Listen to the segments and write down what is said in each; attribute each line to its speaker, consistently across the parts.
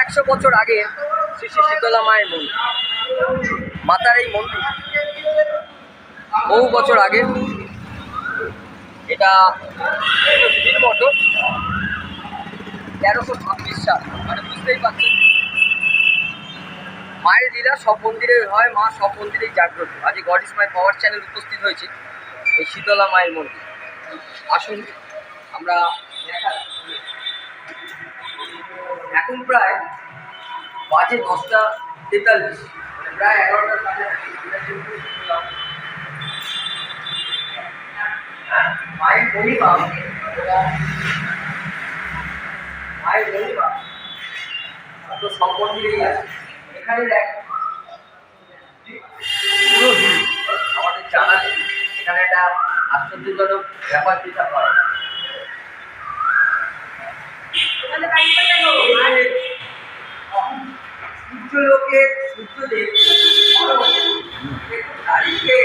Speaker 1: 100 বছর আগে শ্রী শ্রী শীতলা মায়ের মন্দির। মাতার এই মন্দির বহু বছর আগে, এটা দিদির মতো 1326 সাল, মানে বুঝতেই পারছেন মায়ের লীলা সব মন্দিরে হয়, মা সব মন্দিরেই জাগ্রত। আজ god is my power channel উপস্থিত হয়েছে এই শীতলা মায়ের মন্দির। আসুন আমরা এখন প্রায় বাজে 10টা 43, প্রায় 11টার কাছাকাছি। মায়ের মহিমা তো সব মন্দিরেই আছে। এখানে দেখ আমাদের জানা নেই, এখানে একটা আশ্চর্যজনক ব্যাপার যেটা হয়, সূর্যলোকের সূর্যদেব চারিদিকে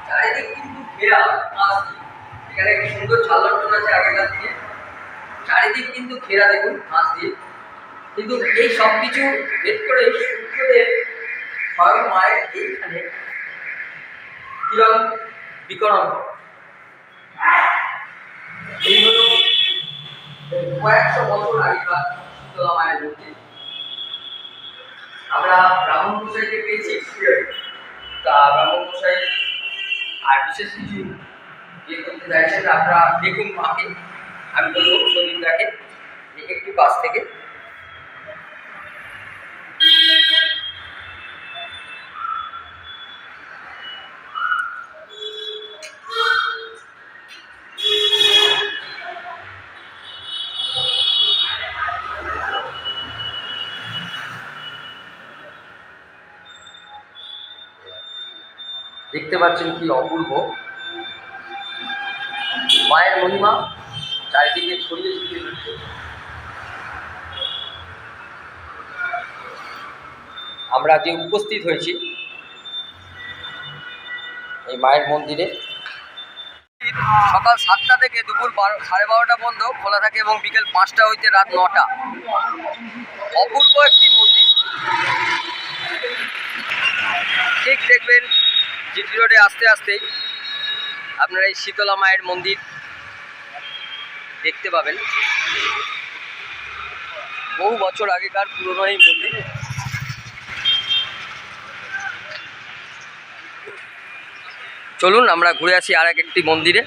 Speaker 1: চারিদিক কিন্তু ঘেরা মাছ দিয়ে। এখানে একটি সুন্দর ঝালটন আছে আগেকার দিনে, চারিদিক কিন্তু ঘেরা দেখুন মাছ দিয়ে। কিন্তু এই সব কিছু ভেদ করে সূর্যদেব স্বয়ং মায়ের এইখানে কিরণ বিকরণ। এই হলো কয়েকশো বছর আগেকার শীতলা মায়ের মন্দির। আমরা ব্রাহ্মণ মশাইকে পেয়েছি, তা ব্রাহ্মণ মশাই আর বিশেষ কিছু ইয়ে করতে চাইছেন। আপনারা দেখুন মাকে, আমি বলবো সন্দীপদাকে একটু কাছ থেকে। দেখতে পাচ্ছেন কি অপূর্ব মায়ের মহিমা চারিদিকে ছড়িয়ে ছিটিয়ে রয়েছে। আমরা যে উপস্থিত হয়েছি এই মায়ের মন্দিরে, সকাল 7টা থেকে দুপুর 12:30 বন্ধ খোলা থাকে এবং বিকেল 5টা হইতে রাত 9টা। অপূর্ব একটি মন্দির। ঠিক দেখবেন জিটি রোডে আস্তে আস্তেই আপনারা এই শীতলা মায়ের মন্দির দেখতে পাবেন। বহু বছর আগেকার পুরনো এই মন্দির। চলুন আমরা ঘুরে আসি আর একটি মন্দিরে।